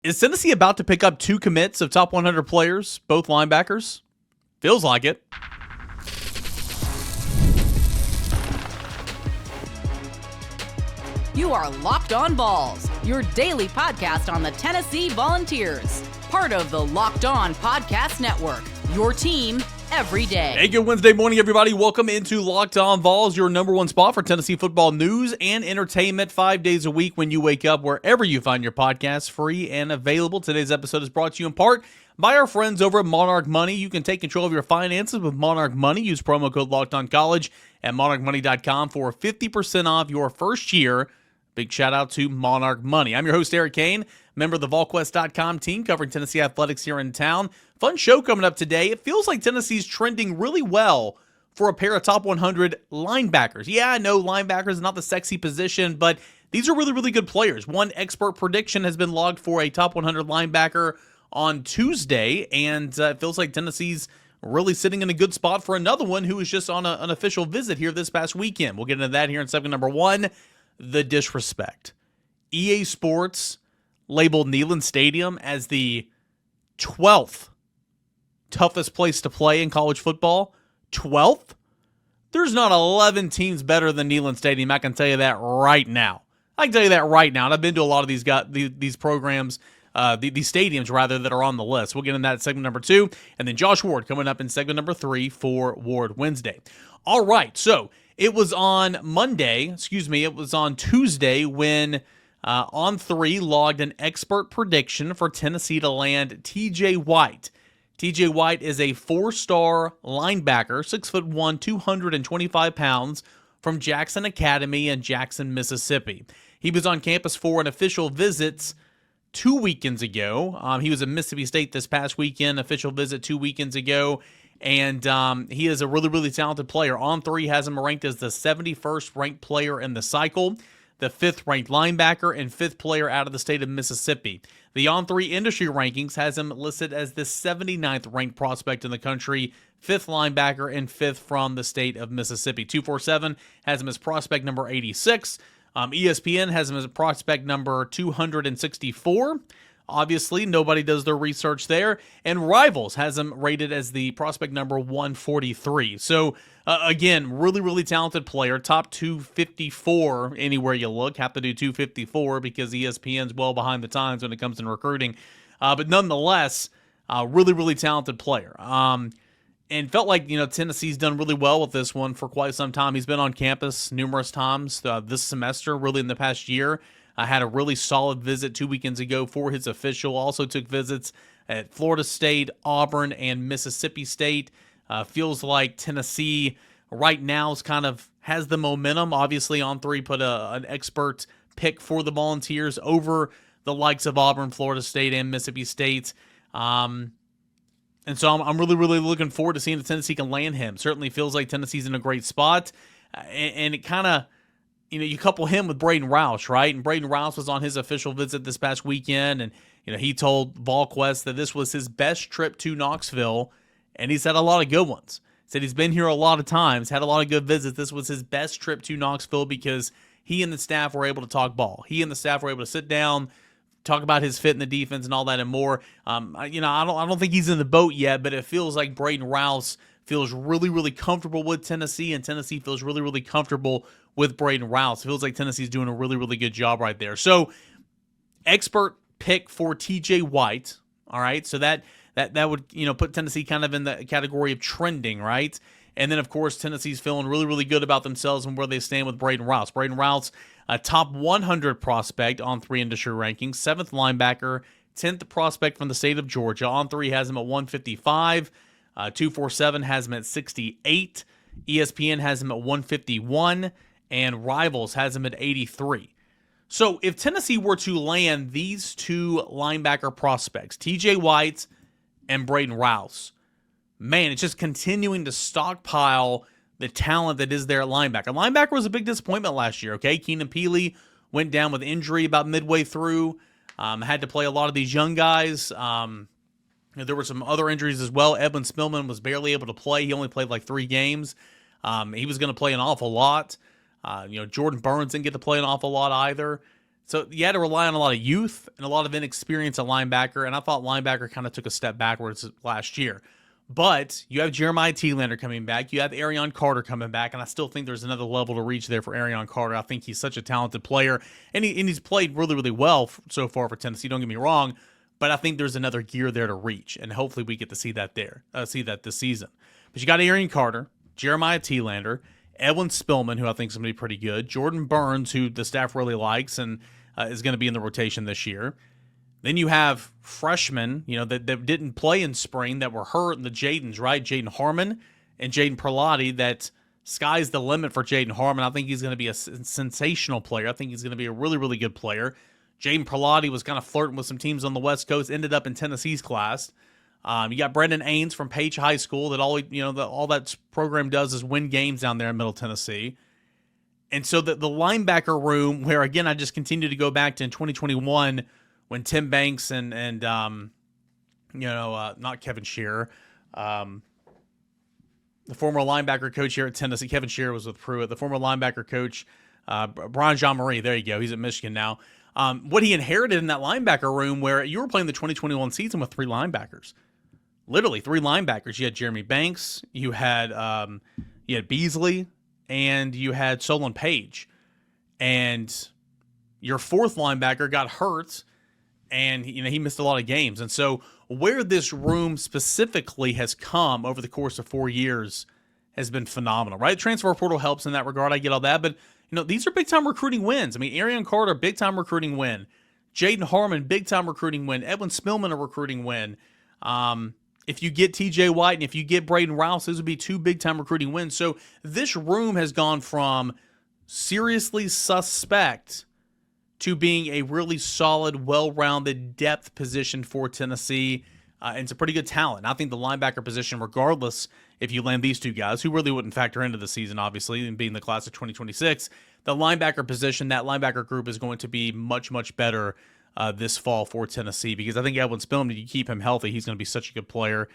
Is Tennessee about to pick up 2 commits of top 100 players, both linebackers? Feels like it. You are Locked On Vols, your daily podcast on the Tennessee Volunteers. Part of the Locked On Podcast Network, your team every day. Hey, good Wednesday morning, everybody. Welcome into Locked On Vols, your number one spot for Tennessee football news and entertainment 5 days a week when you wake up, wherever you find your podcasts, free and available. Today's episode is brought to you in part by our friends over at Monarch Money. You can take control of your finances with Monarch Money. Use promo code LOCKEDONCollege at monarchmoney.com for 50% off your first year. Big shout out to Monarch Money. I'm your host, Eric Cain, member of the VolQuest.com team covering Tennessee athletics here in town. Fun show coming up today. It feels like Tennessee's trending really well for a pair of top 100 linebackers. Yeah, I know linebackers is not the sexy position, but these are really, really good players. One expert prediction has been logged for a top 100 linebacker on Tuesday, and it feels like Tennessee's really sitting in a good spot for another one who was just on an official visit here this past weekend. We'll get into that here in segment number one. The disrespect. EA Sports labeled Neyland Stadium as the 12th toughest place to play in college football. 12th? There's not 11 teams better than Neyland Stadium. I can tell you that right now. And I've been to a lot of these programs, these stadiums rather, that are on the list. We'll get into that in segment number two. And then Josh Ward coming up in segment number three for Ward Wednesday. All right, so it was on Tuesday when On3 logged an expert prediction for Tennessee to land TJ White. TJ White is a 4-star linebacker, 6'1", 225 pounds, from Jackson Academy in Jackson, Mississippi. He was on campus for an official visit 2 weekends ago. He was at Mississippi State this past weekend, official visit 2 weekends ago. And he is a really, really talented player. On3 has him ranked as the 71st ranked player in the cycle, the 5th ranked linebacker, and 5th player out of the state of Mississippi. The On3 industry rankings has him listed as the 79th ranked prospect in the country, 5th linebacker, and 5th from the state of Mississippi. 247 has him as prospect number 86. ESPN has him as prospect number 264. Obviously, nobody does their research there. And Rivals has him rated as the prospect number 143. So, again, really, really talented player. Top 254 anywhere you look. Have to do 254 because ESPN's well behind the times when it comes to recruiting. But nonetheless, really, really talented player. And felt like, Tennessee's done really well with this one for quite some time. He's been on campus numerous times this semester, really in the past year. Had a really solid visit 2 weekends ago for his official. Also took visits at Florida State, Auburn, and Mississippi State. Feels like Tennessee right now has the momentum. Obviously, On3 put an expert pick for the Volunteers over the likes of Auburn, Florida State, and Mississippi State. And so I'm really, really looking forward to seeing if Tennessee can land him. Certainly feels like Tennessee's in a great spot. And it kind of, you couple him with Brayden Rouse, right? And Brayden Rouse was on his official visit this past weekend, and he told VolQuest that this was his best trip to Knoxville, and he's had a lot of good ones. Said he's been here a lot of times, had a lot of good visits. This was his best trip to Knoxville because he and the staff were able to talk ball. He and the staff were able to sit down, talk about his fit in the defense and all that and more. I don't think he's in the boat yet, but it feels like Brayden Rouse feels really, really comfortable with Tennessee, and Tennessee feels really, really comfortable with Brayden Rouse. It feels like Tennessee's doing a really, really good job right there. So, expert pick for TJ White. All right, so that would put Tennessee kind of in the category of trending, right? And then of course Tennessee's feeling really, really good about themselves and where they stand with Brayden Rouse. Brayden Rouse, a top 100 prospect on 3 industry rankings, 7th linebacker, 10th prospect from the state of Georgia. On3 has him at 155. 247 has him at 68. ESPN has him at 151. And Rivals has him at 83. So if Tennessee were to land these 2 linebacker prospects, TJ White and Brayden Rouse, man, it's just continuing to stockpile the talent that is there at linebacker. Linebacker was a big disappointment last year, okay? Keenan Peely went down with injury about midway through, had to play a lot of these young guys. There were some other injuries as well. Edwin Spillman was barely able to play. He only played like 3 games. He was going to play an awful lot. Jordan Burns didn't get to play an awful lot either. So you had to rely on a lot of youth and a lot of inexperience at linebacker, and I thought linebacker kind of took a step backwards last year. But you have Jeremiah Telander coming back. You have Arion Carter coming back, and I still think there's another level to reach there for Arion Carter. I think he's such a talented player, and he's played really, really well so far for Tennessee. Don't get me wrong, but I think there's another gear there to reach, and hopefully we get to see that this season. But you got Arion Carter, Jeremiah Telander, Edwin Spillman, who I think is going to be pretty good, Jordan Burns, who the staff really likes and is going to be in the rotation this year. Then you have freshmen, that didn't play in spring that were hurt, and the Jadens, right? Jaden Harmon and Jaden Perlotti. That sky's the limit for Jaden Harmon. I think he's going to be a sensational player. I think he's going to be a really, really good player. Jaden Perlotti was kind of flirting with some teams on the West Coast, ended up in Tennessee's class. You got Brendan Ains from Page High School that all that program does is win games down there in Middle Tennessee. And so the linebacker room, where again I just continue to go back to in 2021 when Tim Banks and not Kevin Shearer, the former linebacker coach here at Tennessee, Kevin Shearer was with Pruitt, the former linebacker coach, Brian Jean-Marie, there you go, he's at Michigan now. What he inherited in that linebacker room, where you were playing the 2021 season with 3 linebackers. Literally 3 linebackers. You had Jeremy Banks, you had Beasley, and you had Solon Page. And your 4th linebacker got hurt, and he missed a lot of games. And so where this room specifically has come over the course of 4 years has been phenomenal, right? Transfer portal helps in that regard. I get all that, but these are big-time recruiting wins. I mean, Arion Carter, big-time recruiting win. Jaden Harmon, big-time recruiting win. Edwin Spillman, a recruiting win. If you get TJ White and if you get Brayden Rouse, those would be 2 big-time recruiting wins. So this room has gone from seriously suspect to being a really solid, well-rounded depth position for Tennessee. And it's a pretty good talent. I think the linebacker position, regardless if you land these 2 guys, who really wouldn't factor into the season, obviously, and being the class of 2026, the linebacker position, that linebacker group is going to be much, much better this fall for Tennessee, because I think Edwin Spillman, you keep him healthy, he's going to be such a good player.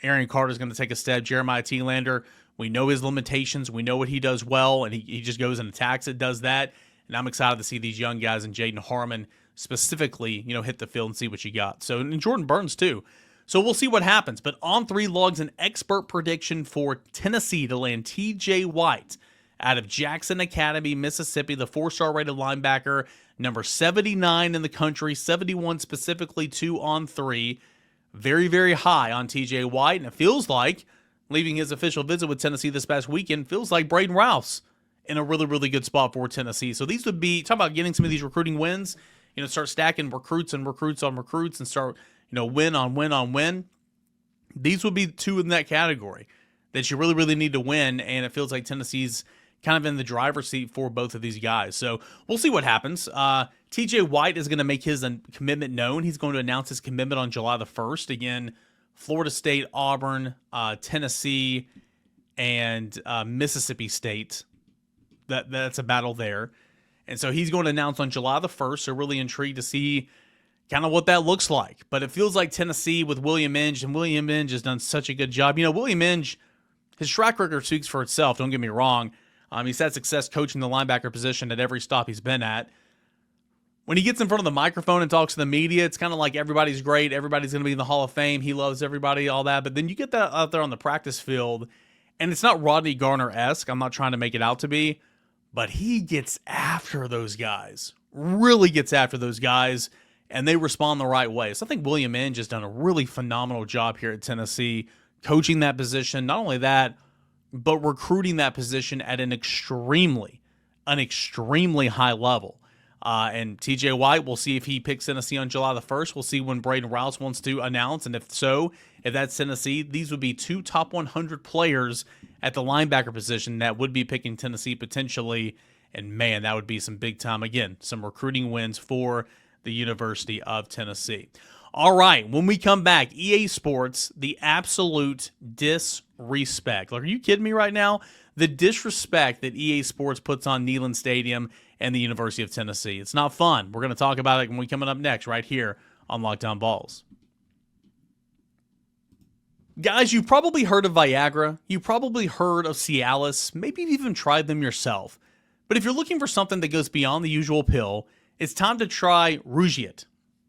Arion Carter is going to take a step. Jeremiah Telander, we know his limitations. We know what he does well, and he just goes and attacks it, does that. And I'm excited to see these young guys and Jaden Harmon specifically, hit the field and see what you got. So, and Jordan Burns too. So we'll see what happens. But On 3 logs an expert prediction for Tennessee to land TJ White out of Jackson Academy, Mississippi, the 4-star rated linebacker, number 79 in the country, 71 specifically to On 3. Very, very high on TJ White. And it feels like, leaving his official visit with Tennessee this past weekend, feels like Brayden Rouse in a really, really good spot for Tennessee. So these would be, talk about getting some of these recruiting wins, start stacking recruits and recruits on recruits and start, win on win on win. These would be 2 in that category that you really, really need to win. And it feels like Tennessee's kind of in the driver's seat for both of these guys. So we'll see what happens. TJ White is going to make his commitment known. He's going to announce his commitment on July the 1st. Again, Florida State, Auburn, Tennessee, and Mississippi State. That's a battle there. And so he's going to announce on July the 1st. So really intrigued to see kind of what that looks like. But it feels like Tennessee with William Inge, and William Inge has done such a good job. William Inge, his track record speaks for itself, don't get me wrong. He's had success coaching the linebacker position at every stop he's been at. When he gets in front of the microphone and talks to the media, it's kind of like everybody's great, everybody's going to be in the Hall of Fame, he loves everybody, all that. But then you get that out there on the practice field, and it's not Rodney Garner-esque. I'm not trying to make it out to be, but he gets after those guys, really gets after those guys, and they respond the right way. So I think William Inge has done a really phenomenal job here at Tennessee, coaching that position. Not only that, but recruiting that position at an extremely high level. And TJ White, we'll see if he picks Tennessee on July the 1st. We'll see when Brayden Rouse wants to announce. And if that's Tennessee, these would be 2 top 100 players at the linebacker position that would be picking Tennessee potentially. And man, that would be some big time, again, some recruiting wins for the University of Tennessee. All right, when we come back, EA Sports, the absolute disrespect. Like, are you kidding me right now? The disrespect that EA Sports puts on Neyland Stadium and the University of Tennessee. It's not fun. We're going to talk about it when we coming up next right here on Locked On Vols. Guys, you've probably heard of Viagra. You've probably heard of Cialis. Maybe you've even tried them yourself. But if you're looking for something that goes beyond the usual pill It's time to try Rougiet.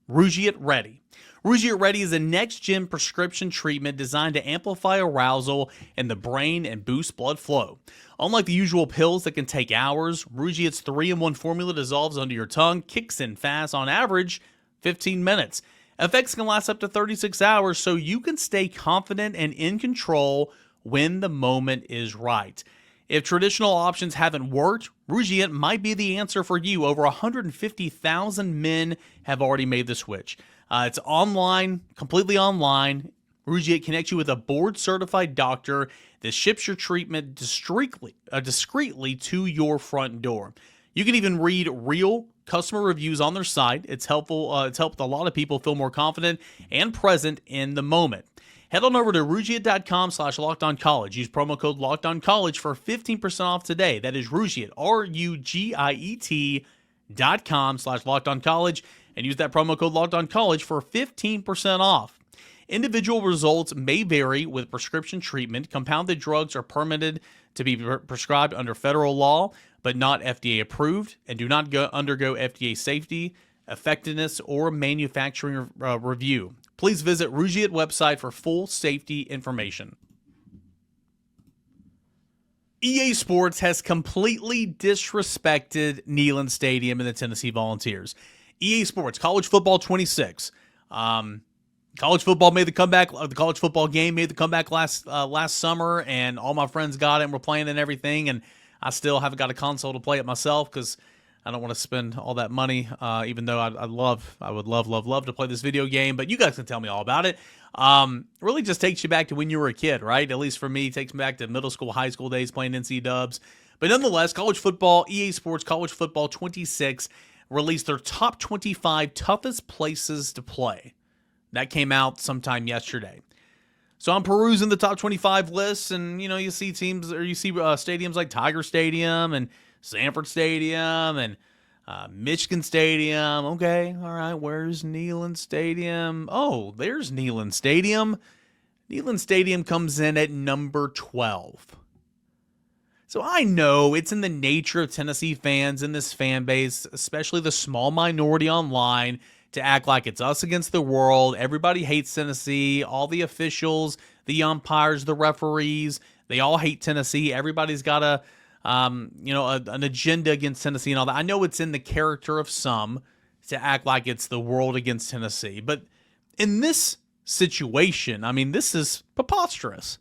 Rougiet Ready. Rougiet Ready is a next-gen prescription treatment designed to amplify arousal in the brain and boost blood flow. Unlike the usual pills that can take hours, Rougiet's 3-in-1 formula dissolves under your tongue, kicks in fast, on average 15 minutes. Effects can last up to 36 hours, so you can stay confident and in control when the moment is right. If traditional options haven't worked, Rougiet might be the answer for you. Over 150,000 men have already made the switch. It's online, completely online. Rougiet connects you with a board-certified doctor that ships your treatment discreetly to your front door. You can even read real customer reviews on their site. It's helpful. It's helped a lot of people feel more confident and present in the moment. Head on over to Rougiet.com/LockedOnCollege. Use promo code LockedOnCollege for 15% off today. That is Rougiet, RUGIET.com/LockedOnCollege, and use that promo code LockedOnCollege for 15% off. Individual results may vary with prescription treatment. Compounded drugs are permitted to be prescribed under federal law, but not FDA approved, and do not undergo FDA safety, effectiveness, or manufacturing review. Please visit Rougiet website for full safety information. EA Sports has completely disrespected Neyland Stadium and the Tennessee Volunteers. EA Sports, College Football 26. College football made the comeback. The college football game made the comeback last summer, and all my friends got it and were playing and everything. And I still haven't got a console to play it myself because I don't want to spend all that money. Even though I would love to play this video game. But you guys can tell me all about it. Really just takes you back to when you were a kid, right? At least for me, it takes me back to middle school, high school days playing NC Dubs. But nonetheless, college football, EA Sports College Football 26 released their top 25 toughest places to play. That came out sometime yesterday. So I'm perusing the top 25 lists, and you see teams, or you see stadiums like Tiger Stadium and Sanford Stadium and Michigan Stadium. Okay, all right, where's Neyland Stadium? Oh, there's Neyland Stadium. Neyland Stadium comes in at number 12. So I know it's in the nature of Tennessee fans in this fan base, especially the small minority online, to act like it's us against the world. Everybody hates Tennessee. All the officials, the umpires, the referees, they all hate Tennessee. Everybody's got an agenda against Tennessee and all that. I know it's in the character of some to act like it's the world against Tennessee. But in this situation, I mean, this is preposterous.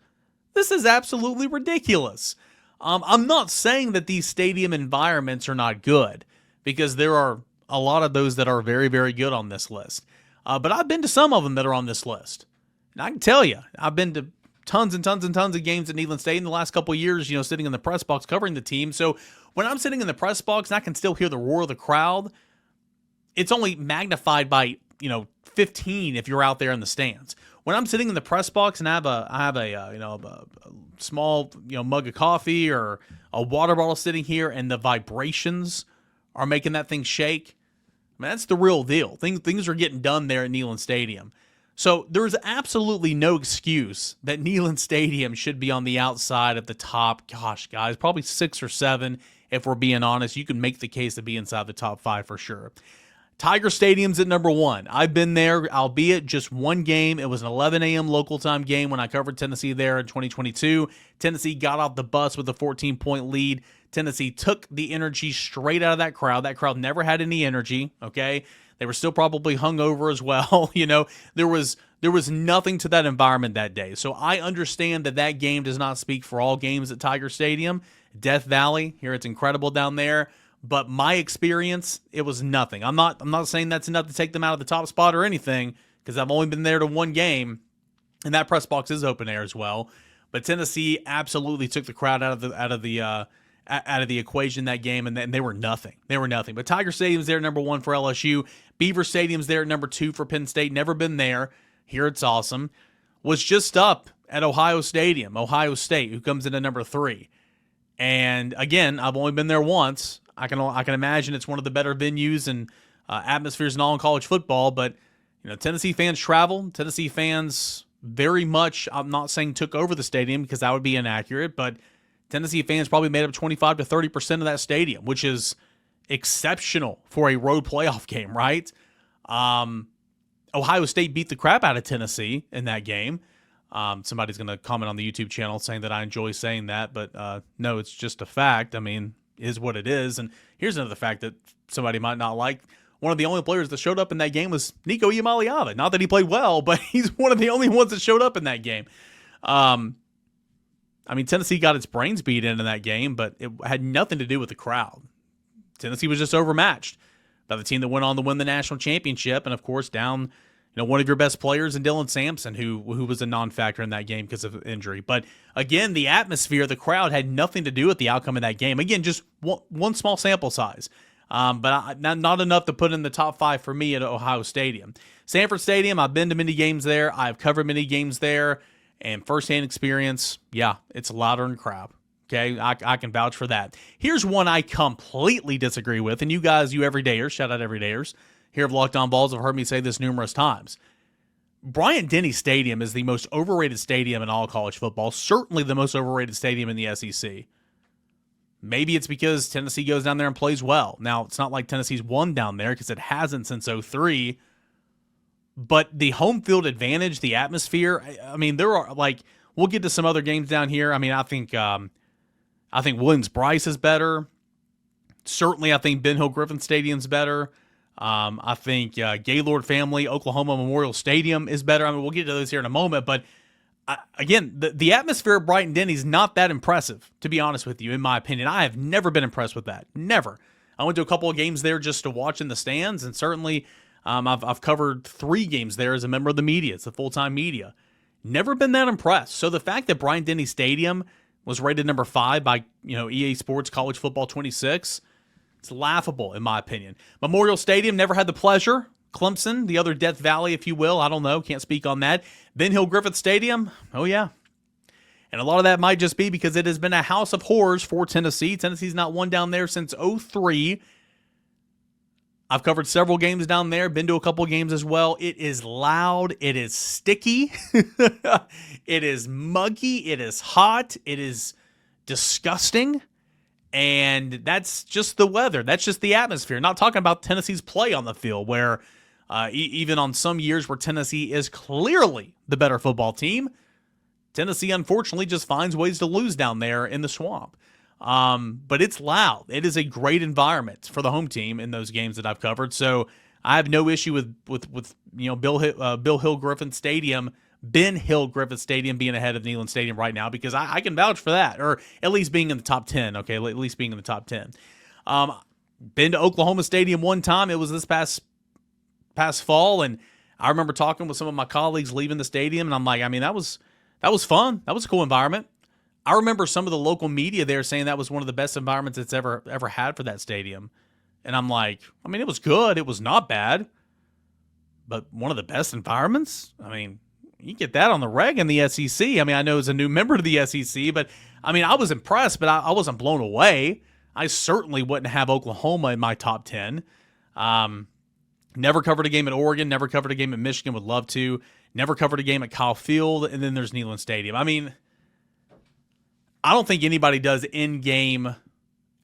This is absolutely ridiculous. I'm not saying that these stadium environments are not good, because there are a lot of those that are very, very good on this list. But I've been to some of them that are on this list. And I can tell you, I've been to tons and tons and tons of games at Neyland Stadium the last couple of years, sitting in the press box covering the team. So when I'm sitting in the press box and I can still hear the roar of the crowd, it's only magnified by, 15 if you're out there in the stands. When I'm sitting in the press box and I have a small, mug of coffee or a water bottle sitting here, and the vibrations are making that thing shake, I mean, that's the real deal. Things are getting done there at Neyland Stadium. So there's absolutely no excuse that Neyland Stadium should be on the outside of the top. Gosh, guys, probably 6 or 7. If we're being honest, you can make the case to be inside the top 5 for sure. Tiger Stadium's at number 1. I've been there, albeit just one game. It was an 11 a.m. local time game when I covered Tennessee there in 2022. Tennessee got off the bus with a 14-point lead. Tennessee took the energy straight out of that crowd. That crowd never had any energy, okay? They were still probably hungover as well. There was nothing to that environment that day. So I understand that game does not speak for all games at Tiger Stadium. Death Valley, here it's incredible down there. But my experience, it was nothing. I'm not saying that's enough to take them out of the top spot or anything, because I've only been there to one game, and that press box is open air as well. But Tennessee absolutely took the crowd out of the equation that game, and they were nothing. They were nothing. But Tiger Stadium's there at number 1 for LSU. Beaver Stadium's there at number 2 for Penn State. Never been there. Here it's awesome. Was just up at Ohio State, who comes in at number 3. And again, I've only been there once. I can imagine it's one of the better venues and atmospheres in all in college football. But Tennessee fans travel. Tennessee fans very much, I'm not saying took over the stadium, because that would be inaccurate, but Tennessee fans probably made up 25 to 30% of that stadium, which is exceptional for a road playoff game, right? Ohio State beat the crap out of Tennessee in that game. Somebody's going to comment on the YouTube channel saying that I enjoy saying that, but no, it's just a fact. I mean, is what it is. And here's another fact that somebody might not like. One of the only players that showed up in that game was Nico Iamaleava. Not that he played well, but he's one of the only ones that showed up in that game. I mean, Tennessee got its brains beat in that game, but it had nothing to do with the crowd. Tennessee was just overmatched by the team that went on to win the national championship, and of course, down one of your best players in Dylan Sampson, who was a non-factor in that game because of injury. But again, the atmosphere, the crowd had nothing to do with the outcome of that game. Again, just one small sample size, but not enough to put in the top 5 for me at Ohio Stadium. Sanford Stadium, I've been to many games there. I've covered many games there. And firsthand experience, yeah, it's louder than crap. Okay, I can vouch for that. Here's one I completely disagree with, and you guys, you everydayers, shout out everydayers, here of Locked On Vols have heard me say this numerous times. Bryant-Denny Stadium is the most overrated stadium in all college football, certainly the most overrated stadium in the SEC. Maybe it's because Tennessee goes down there and plays well. Now, it's not like Tennessee's won down there because it hasn't since 2003. But the home field advantage, the atmosphere, I mean, there are, like, we'll get to some other games down here. I mean, I think Williams-Brice is better. Certainly, I think Ben Hill Griffin Stadium's better. I think Gaylord Family Oklahoma Memorial Stadium is better. I mean, we'll get to those here in a moment. But, again, the atmosphere at Bryant-Denny is not that impressive, to be honest with you, in my opinion. I have never been impressed with that. Never. I went to a couple of games there just to watch in the stands, and certainly I've covered 3 games there as a member of the media. It's the full-time media. Never been that impressed. So the fact that Bryant-Denny Stadium was rated number 5 by EA Sports College Football 26, it's laughable in my opinion. Memorial Stadium, never had the pleasure. Clemson, the other Death Valley, if you will. I don't know. Can't speak on that. Ben Hill Griffin Stadium, oh yeah. And a lot of that might just be because it has been a house of horrors for Tennessee. Tennessee's not won down there since 2003. I've covered several games down there, been to a couple games as well. It is loud. It is sticky. It is muggy. It is hot. It is disgusting. And that's just the weather. That's just the atmosphere. Not talking about Tennessee's play on the field, where even on some years where Tennessee is clearly the better football team, Tennessee unfortunately just finds ways to lose down there in the swamp. But it's loud. It is a great environment for the home team in those games that I've covered. So I have no issue with Bill Hill Griffin Stadium, Ben Hill Griffin Stadium being ahead of Neyland Stadium right now, because I can vouch for that, or at least being in the top 10. Okay, at least being in the top 10. Been to Oklahoma Stadium one time. It was this past fall, and I remember talking with some of my colleagues leaving the stadium, and I'm like, I mean, that was fun. That was a cool environment. I remember some of the local media there saying that was one of the best environments it's ever had for that stadium. And I'm like, I mean, it was good. It was not bad. But one of the best environments? I mean, you get that on the reg in the SEC. I mean, I know as a new member to the SEC, but I mean, I was impressed, but I wasn't blown away. I certainly wouldn't have Oklahoma in my top 10. Never covered a game at Oregon. Never covered a game at Michigan. Would love to. Never covered a game at Kyle Field. And then there's Neyland Stadium. I mean, I don't think anybody does in-game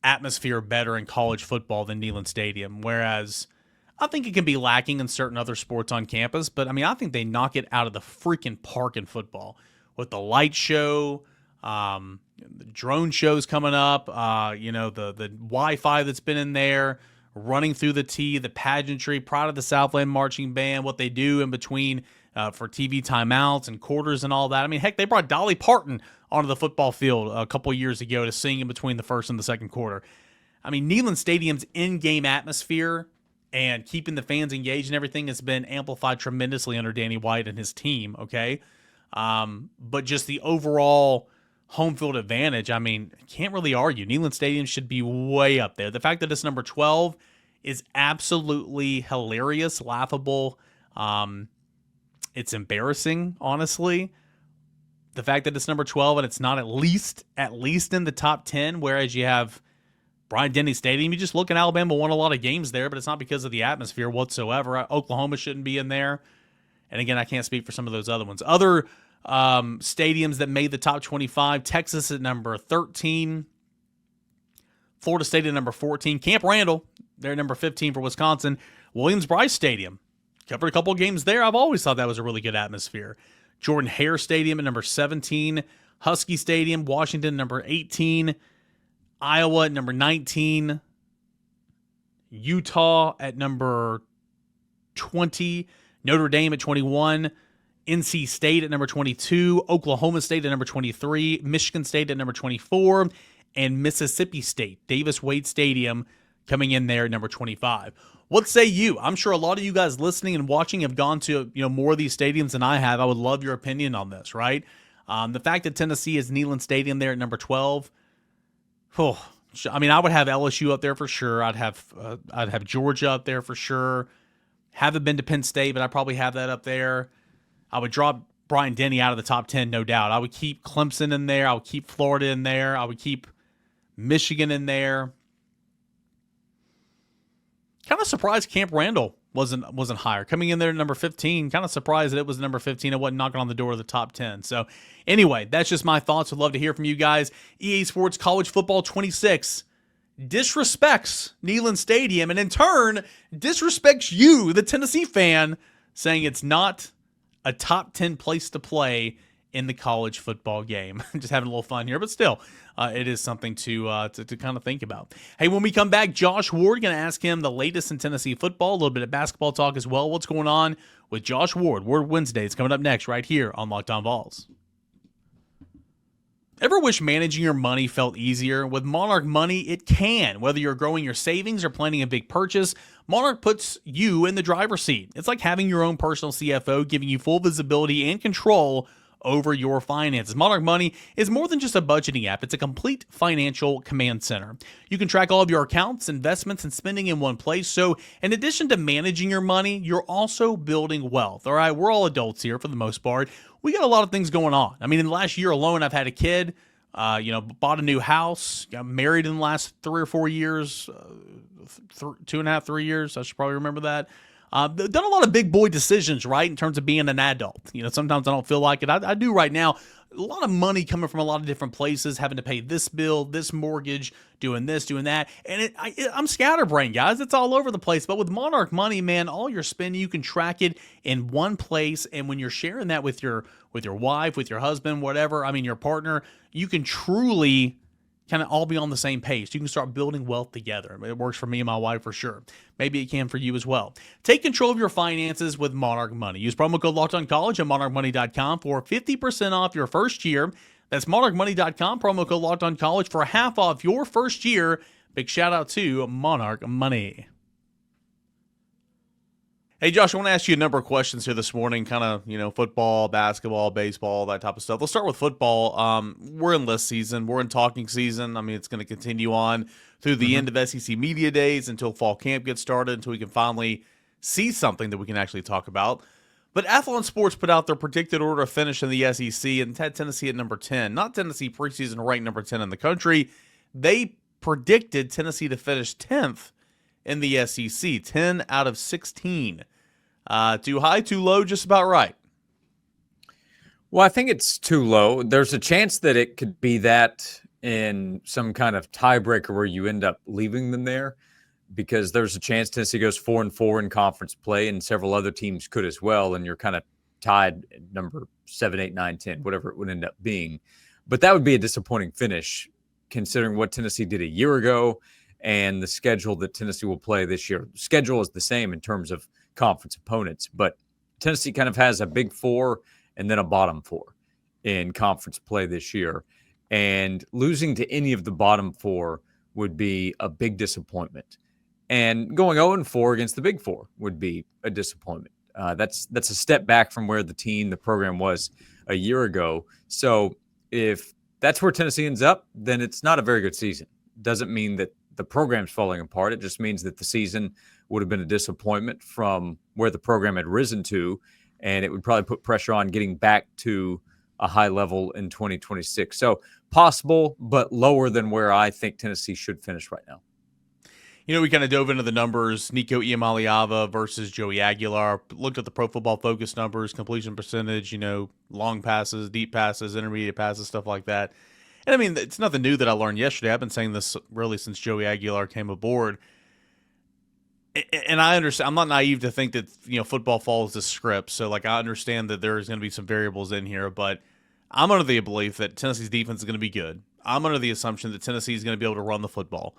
atmosphere better in college football than Neyland Stadium, whereas I think it can be lacking in certain other sports on campus, but I mean, I think they knock it out of the freaking park in football with the light show, the drone shows coming up, the Wi-Fi that's been in there, running through the T, the pageantry, Pride of the Southland Marching Band, what they do in between for TV timeouts and quarters and all that. I mean, heck, they brought Dolly Parton onto the football field a couple years ago to sing in between the first and the second quarter. I mean, Neyland Stadium's in-game atmosphere and keeping the fans engaged and everything has been amplified tremendously under Danny White and his team, okay? But just the overall home field advantage, I mean, can't really argue. Neyland Stadium should be way up there. The fact that it's number 12 is absolutely hilarious, laughable. It's embarrassing, honestly. The fact that it's number 12 and it's not at least in the top 10, whereas you have Bryant-Denny Stadium. You just look at Alabama won a lot of games there, but it's not because of the atmosphere whatsoever. Oklahoma shouldn't be in there. And again, I can't speak for some of those other ones. Other stadiums that made the top 25, Texas at number 13, Florida State at number 14. Camp Randall, they're at number 15 for Wisconsin. Williams-Brice Stadium, covered a couple of games there. I've always thought that was a really good atmosphere. Jordan-Hare Stadium at number 17. Husky Stadium, Washington, number 18. Iowa at number 19. Utah at number 20. Notre Dame at 21. NC State at number 22. Oklahoma State at number 23. Michigan State at number 24. And Mississippi State, Davis-Wade Stadium, coming in there at number 25. What say you? I'm sure a lot of you guys listening and watching have gone to more of these stadiums than I have. I would love your opinion on this, right? The fact that Tennessee is Neyland Stadium there at number 12. I mean, I would have LSU up there for sure. I'd have Georgia up there for sure. Haven't been to Penn State, but I probably have that up there. I would drop Bryant Denny out of the top 10, no doubt. I would keep Clemson in there. I would keep Florida in there. I would keep Michigan in there. Kind of surprised Camp Randall wasn't higher. Coming in there at number 15, kind of surprised that it was number 15. It wasn't knocking on the door of the top 10. So anyway, that's just my thoughts. Would love to hear from you guys. EA Sports College Football 26 disrespects Neyland Stadium and in turn disrespects you, the Tennessee fan, saying it's not a top 10 place to play in the college football game. Just having a little fun here, but still, it is something to kind of think about. Hey, when we come back, Josh Ward, going to ask him the latest in Tennessee football, a little bit of basketball talk as well. What's going on with Josh Ward? Word Wednesdays coming up next right here on Locked On Vols. Ever wish managing your money felt easier? With Monarch Money, it can. Whether you're growing your savings or planning a big purchase, Monarch puts you in the driver's seat. It's like having your own personal CFO, giving you full visibility and control over your finances. Monarch Money is more than just a budgeting app. It's a complete financial command center. You can track all of your accounts, investments, and spending in one place. So in addition to managing your money, you're also building wealth. All right, we're all adults here for the most part. We got a lot of things going on. I mean, in the last year alone, I've had a kid, bought a new house, got married in the last 3 or 4 years, 2.5, 3 years. I should probably remember that. Done a lot of big boy decisions, right, in terms of being an adult. Sometimes I don't feel like it. I do right now. A lot of money coming from a lot of different places, having to pay this bill, this mortgage, doing this, doing that. And I'm scatterbrained, guys. It's all over the place. But with Monarch Money, man, all your spending, you can track it in one place. And when you're sharing that with your wife, with your husband, whatever, your partner, you can truly kind of all be on the same page. You can start building wealth together. It works for me and my wife for sure. Maybe it can for you as well. Take control of your finances with Monarch Money. Use promo code LockedOnCollege at monarchmoney.com for 50% off your first year. That's monarchmoney.com, promo code LockedOnCollege for half off your first year. Big shout out to Monarch Money. Hey, Josh, I want to ask you a number of questions here this morning, kind of, football, basketball, baseball, that type of stuff. Let's start with football. We're in list season. We're in talking season. It's going to continue on through the end of SEC Media Days until fall camp gets started, until we can finally see something that we can actually talk about. But Athlon Sports put out their predicted order of finish in the SEC and had Tennessee at number 10. Not Tennessee preseason ranked number 10 in the country. They predicted Tennessee to finish 10th in the SEC, 10 out of 16. Too high, too low, just about right. Well, I think it's too low. There's a chance that it could be that in some kind of tiebreaker where you end up leaving them there, because there's a chance Tennessee goes 4-4 in conference play, and several other teams could as well, and you're kind of tied at number 7, 8, 9, 10, whatever it would end up being. But that would be a disappointing finish considering what Tennessee did a year ago and the schedule that Tennessee will play this year. The schedule is the same in terms of conference opponents, but Tennessee kind of has a big 4 and then a bottom 4 in conference play this year, and losing to any of the bottom 4 would be a big disappointment, and going 0-4 against the big 4 would be a disappointment. That's a step back from where the program was a year ago. So if that's where Tennessee ends up, then it's not a very good season. Doesn't mean that the program's falling apart. It just means that the season would have been a disappointment from where the program had risen to, and it would probably put pressure on getting back to a high level in 2026. So possible, but lower than where I think Tennessee should finish right now. We kind of dove into the numbers. Nico Iamaleava versus Joey Aguilar. Looked at the Pro Football Focus numbers, completion percentage, long passes, deep passes, intermediate passes, stuff like that. And I mean, it's nothing new that I learned yesterday. I've been saying this really since Joey Aguilar came aboard. And I understand. I'm not naive to think that football follows the script. So like I understand that there's going to be some variables in here, but I'm under the belief that Tennessee's defense is going to be good. I'm under the assumption that Tennessee is going to be able to run the football,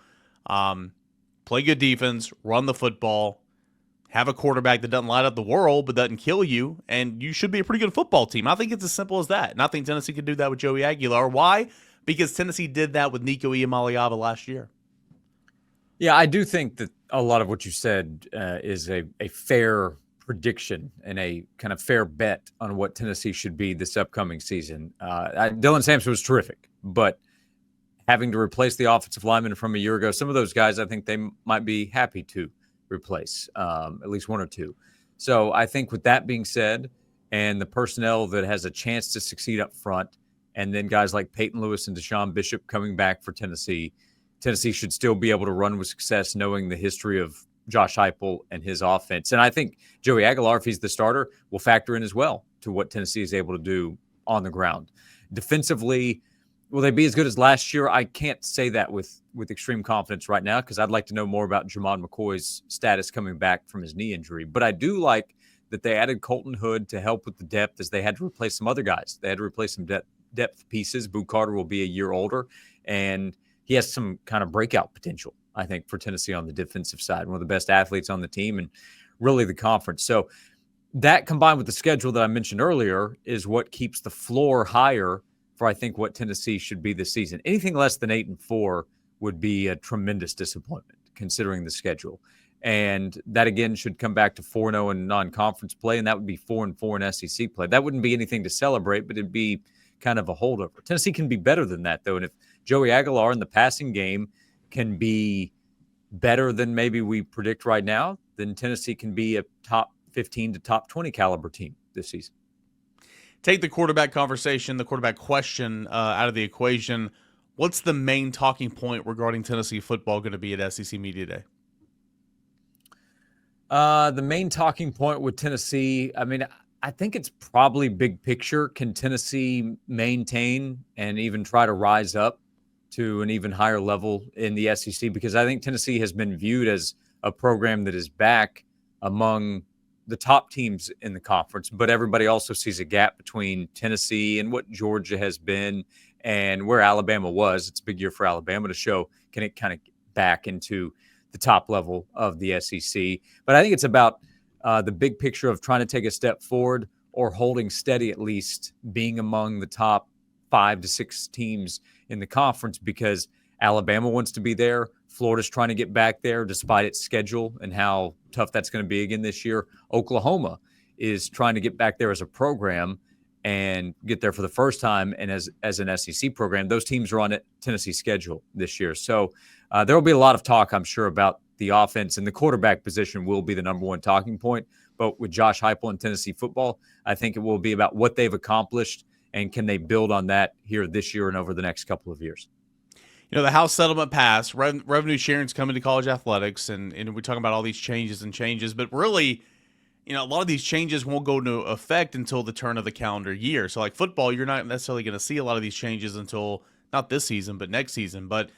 play good defense, run the football, have a quarterback that doesn't light up the world but doesn't kill you, and you should be a pretty good football team. I think it's as simple as that. And I think Tennessee could do that with Joey Aguilar. Why? Because Tennessee did that with Nico Iamaleava last year. Yeah, I do think that a lot of what you said is a fair prediction and a kind of fair bet on what Tennessee should be this upcoming season. Dylan Sampson was terrific, but having to replace the offensive lineman from a year ago, some of those guys I think they might be happy to replace, at least one or two. So I think with that being said, and the personnel that has a chance to succeed up front, and then guys like Peyton Lewis and Deshaun Bishop coming back for Tennessee should still be able to run with success, knowing the history of Josh Heupel and his offense. And I think Joey Aguilar, if he's the starter, will factor in as well to what Tennessee is able to do on the ground. Defensively, will they be as good as last year? I can't say that with extreme confidence right now because I'd like to know more about Jamon McCoy's status coming back from his knee injury. But I do like that they added Colton Hood to help with the depth as they had to replace some other guys. They had to replace some depth pieces. Boo Carter will be a year older, and he has some kind of breakout potential, I think, for Tennessee on the defensive side. One of the best athletes on the team and really the conference. So that combined with the schedule that I mentioned earlier is what keeps the floor higher for, I think, what Tennessee should be this season. Anything less than 8-4 would be a tremendous disappointment considering the schedule. And that, again, should come back to 4-0 in non-conference play, and that would be 4-4 in SEC play. That wouldn't be anything to celebrate, but it'd be kind of a holdover. Tennessee can be better than that, though, and if Joey Aguilar in the passing game can be better than maybe we predict right now, then Tennessee can be a top 15 to top 20 caliber team this season. Take the quarterback conversation, the quarterback question out of the equation. What's the main talking point regarding Tennessee football going to be at SEC Media Day? The main talking point with Tennessee, I mean, I think it's probably big picture. Can Tennessee maintain and even try to rise up to an even higher level in the SEC? Because I think Tennessee has been viewed as a program that is back among the top teams in the conference, but everybody also sees a gap between Tennessee and what Georgia has been and where Alabama was. It's a big year for Alabama to show, can it kind of get back into the top level of the SEC? But I think it's about the big picture of trying to take a step forward or holding steady, at least being among the top 5 to 6 teams in the conference, because Alabama wants to be there. Florida's trying to get back there despite its schedule and how tough that's going to be again this year. Oklahoma is trying to get back there as a program and get there for the first time. And as an SEC program, those teams are on Tennessee's schedule this year. So there will be a lot of talk, I'm sure, about the offense, and the quarterback position will be the number one talking point. But with Josh Heupel and Tennessee football, I think it will be about what they've accomplished and can they build on that here this year and over the next couple of years. You know, the House settlement passed, revenue sharing's coming to college athletics, and we're talking about all these changes, but really, a lot of these changes won't go into effect until the turn of the calendar year. So like football, you're not necessarily going to see a lot of these changes until not this season, but next season. But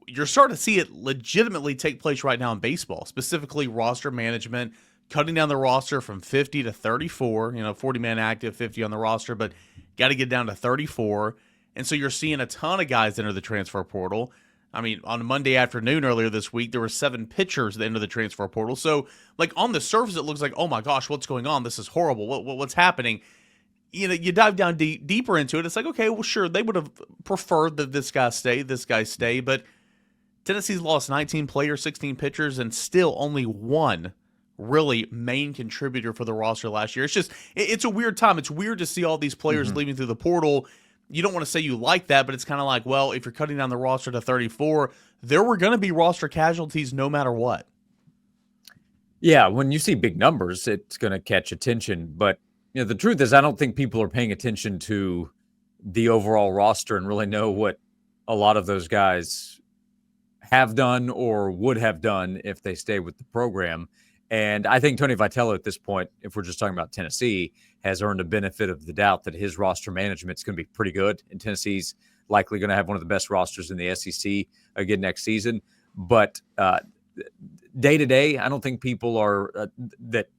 you're starting to see it legitimately take place right now in baseball, specifically roster management, cutting down the roster from 50 to 34, 40-man active, 50 on the roster, but got to get down to 34. And so you're seeing a ton of guys enter the transfer portal. I mean, on Monday afternoon earlier this week, there were 7 pitchers that entered the transfer portal. So, like, on the surface, it looks like, oh my gosh, what's going on? This is horrible. What's happening? You dive down deeper into it. It's like, okay, well, sure, they would have preferred that this guy stay, but Tennessee's lost 19 players, 16 pitchers, and still only one really main contributor for the roster last year. It's a weird time. It's weird to see all these players leaving through the portal. You don't want to say you like that, but it's kind of like, well, if you're cutting down the roster to 34, there were going to be roster casualties no matter what. Yeah, when you see big numbers, it's going to catch attention. But the truth is, I don't think people are paying attention to the overall roster and really know what a lot of those guys have done or would have done if they stay with the program. And I think Tony Vitello at this point, if we're just talking about Tennessee, has earned a benefit of the doubt that his roster management is going to be pretty good. And Tennessee's likely going to have one of the best rosters in the SEC again next season. But day to day, I don't think people are that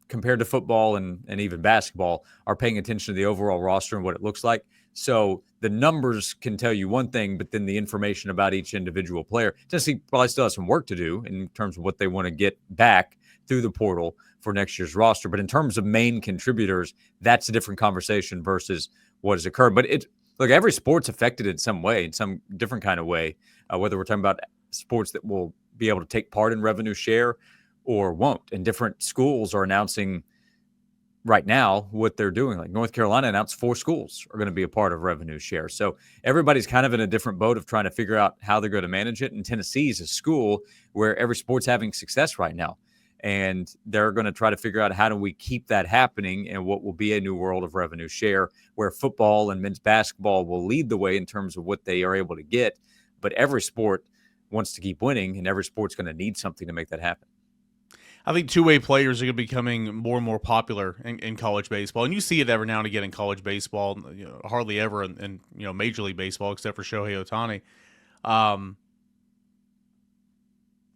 compared to football and even basketball are paying attention to the overall roster and what it looks like. So the numbers can tell you one thing, but then the information about each individual player, Tennessee probably still has some work to do in terms of what they want to get back through the portal for next year's roster. But in terms of main contributors, that's a different conversation versus what has occurred. But look, every sport's affected in some way, in some different kind of way, whether we're talking about sports that will be able to take part in revenue share or won't. And different schools are announcing right now what they're doing. Like North Carolina announced 4 schools are going to be a part of revenue share. So everybody's kind of in a different boat of trying to figure out how they're going to manage it. And Tennessee is a school where every sport's having success right now. And they're going to try to figure out how do we keep that happening and what will be a new world of revenue share where football and men's basketball will lead the way in terms of what they are able to get. But every sport wants to keep winning, and every sport's going to need something to make that happen. I think two-way players are going to be becoming more and more popular in college baseball, and you see it every now and again in college baseball. Hardly ever in Major League Baseball, except for Shohei Ohtani.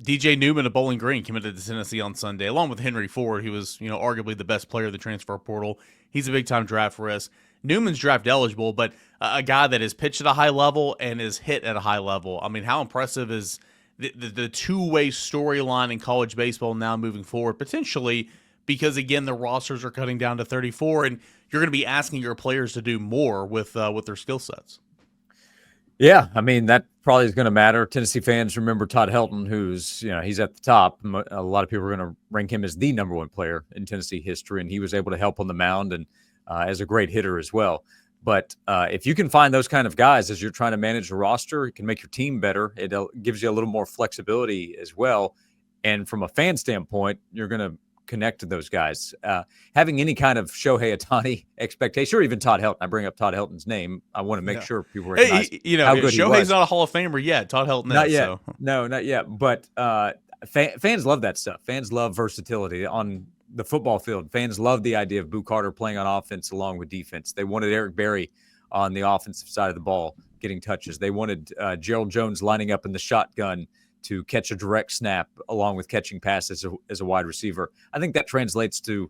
DJ Newman of Bowling Green committed to Tennessee on Sunday, along with Henry Ford, who was arguably the best player of the transfer portal. He's a big-time draft risk. Newman's draft eligible, but a guy that has pitched at a high level and is hit at a high level. I mean, how impressive is the two-way storyline in college baseball now moving forward, potentially because, again, the rosters are cutting down to 34, and you're going to be asking your players to do more with their skill sets. Yeah, I mean, that probably is going to matter. Tennessee fans remember Todd Helton, who's, he's at the top. A lot of people are going to rank him as the number one player in Tennessee history, and he was able to help on the mound and as a great hitter as well. But if you can find those kind of guys as you're trying to manage a roster, it can make your team better. It gives you a little more flexibility as well. And from a fan standpoint, you're going to connect to those guys. Having any kind of Shohei Ohtani expectation, or even Todd Helton, I bring up Todd Helton's name. I want to make sure people recognize how good Shohei's he was. not a Hall of Famer yet. Todd Helton not is. Yet. So. No, not yet. But fans love that stuff. Fans love versatility on the football field. Fans love the idea of Boo Carter playing on offense along with defense. They wanted Eric Berry on the offensive side of the ball getting touches. They wanted Gerald Jones lining up in the shotgun to catch a direct snap along with catching passes as a wide receiver. I think that translates to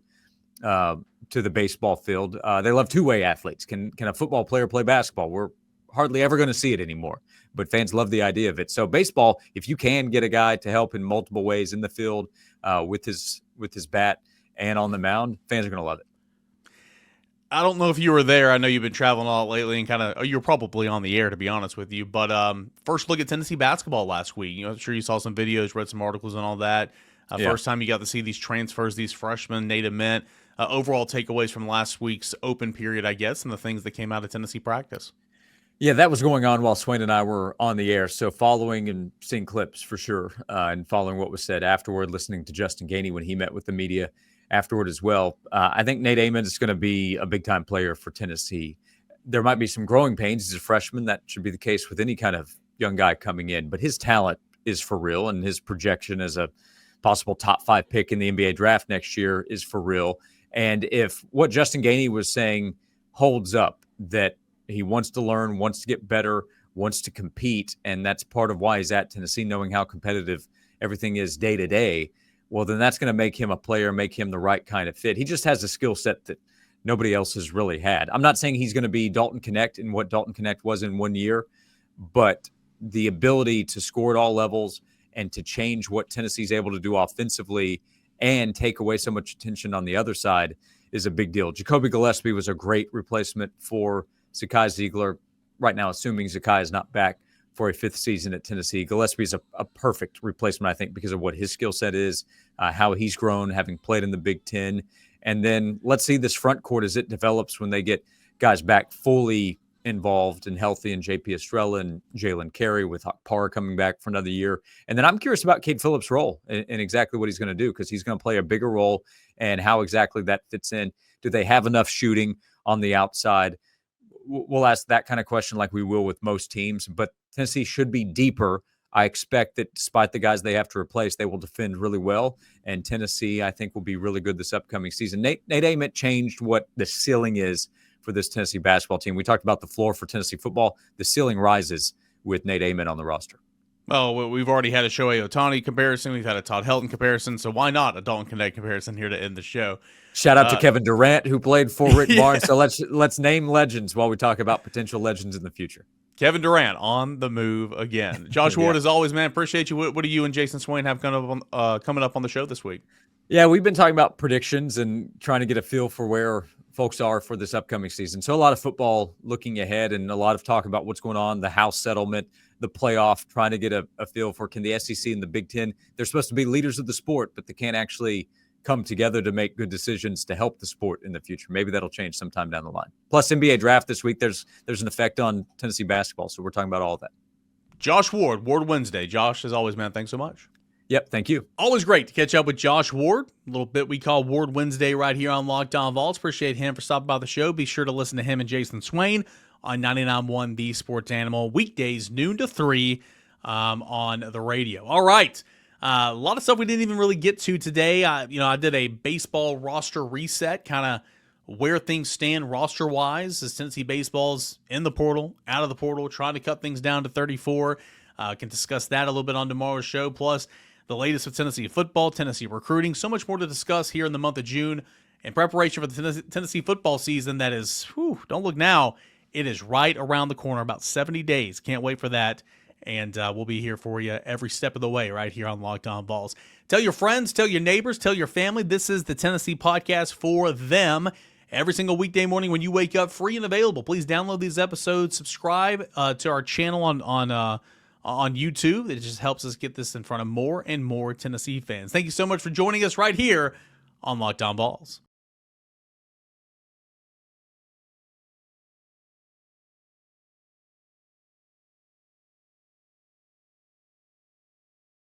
the baseball field. They love two-way athletes. Can a football player play basketball? We're hardly ever going to see it anymore, but fans love the idea of it. So baseball, if you can get a guy to help in multiple ways in the field with his bat and on the mound, fans are going to love it. I don't know if you were there. I know you've been traveling a lot lately and you're probably on the air, to be honest with you. But first look at Tennessee basketball last week. I'm sure you saw some videos, read some articles and all that. First time you got to see these transfers, these freshmen, Nate Ament. Overall takeaways from last week's open period, I guess, and the things that came out of Tennessee practice. Yeah, that was going on while Swain and I were on the air. So following and seeing clips for sure, and following what was said afterward, listening to Justin Gainey when he met with the media afterward as well. I think Nate Ament is going to be a big-time player for Tennessee. There might be some growing pains. He's a freshman. That should be the case with any kind of young guy coming in. But his talent is for real, and his projection as a possible top 5 pick in the NBA draft next year is for real. And if what Justin Gainey was saying holds up, that he wants to learn, wants to get better, wants to compete, and that's part of why he's at Tennessee, knowing how competitive everything is day to day, well, then that's going to make him a player, make him the right kind of fit. He just has a skill set that nobody else has really had. I'm not saying he's going to be Dalton Knecht in what Dalton Knecht was in 1 year, but the ability to score at all levels and to change what Tennessee's able to do offensively and take away so much attention on the other side is a big deal. Jacoby Gillespie was a great replacement for Zakai Ziegler. Right now, assuming Zakai is not back for a 5th season at Tennessee, Gillespie is a perfect replacement, I think, because of what his skill set is, how he's grown, having played in the Big Ten. And then let's see this front court as it develops when they get guys back fully involved and healthy, and JP Estrella and Jalen Carey with Parr coming back for another year. And then I'm curious about Cade Phillips' role and exactly what he's going to do, because he's going to play a bigger role and how exactly that fits in. Do they have enough shooting on the outside? We'll ask that kind of question like we will with most teams, but Tennessee should be deeper. I expect that despite the guys they have to replace, they will defend really well. And Tennessee, I think, will be really good this upcoming season. Nate Ament changed what the ceiling is for this Tennessee basketball team. We talked about the floor for Tennessee football. The ceiling rises with Nate Ament on the roster. Oh, we've already had a Shohei Ohtani comparison. We've had a Todd Helton comparison. So why not a Dalton Connect comparison here to end the show? Shout out to Kevin Durant, who played for Rick Barnes. So let's name legends while we talk about potential legends in the future. Kevin Durant on the move again. Josh Ward, as always, man, appreciate you. What do you and Jason Swain have coming up on the show this week? Yeah, we've been talking about predictions and trying to get a feel for where folks are for this upcoming season. So a lot of football looking ahead and a lot of talk about what's going on, the House settlement, the playoff, trying to get a feel for can the SEC and the Big Ten, they're supposed to be leaders of the sport, but they can't actually come together to make good decisions to help the sport in the future. Maybe that'll change sometime down the line. Plus NBA draft this week, there's an effect on Tennessee basketball. So we're talking about all of that. Josh Ward, Ward Wednesday. Josh, as always, man, thanks so much. Yep, thank you. Always great to catch up with Josh Ward. A little bit we call Ward Wednesday right here on Locked On Vols. Appreciate him for stopping by the show. Be sure to listen to him and Jason Swain on 99.1 The Sports Animal, weekdays noon to 3 on the radio. All right. A lot of stuff we didn't even really get to today. I did a baseball roster reset, kind of where things stand roster-wise as Tennessee baseball's in the portal, out of the portal, trying to cut things down to 34. Can discuss that a little bit on tomorrow's show. Plus, the latest with Tennessee football, Tennessee recruiting. So much more to discuss here in the month of June in preparation for the Tennessee football season that is, don't look now, it is right around the corner, about 70 days. Can't wait for that. And we'll be here for you every step of the way right here on Locked On Vols. Tell your friends, tell your neighbors, tell your family. This is the Tennessee podcast for them. Every single weekday morning when you wake up, free and available. Please download these episodes. Subscribe to our channel on YouTube. It just helps us get this in front of more and more Tennessee fans. Thank you so much for joining us right here on Locked On Vols.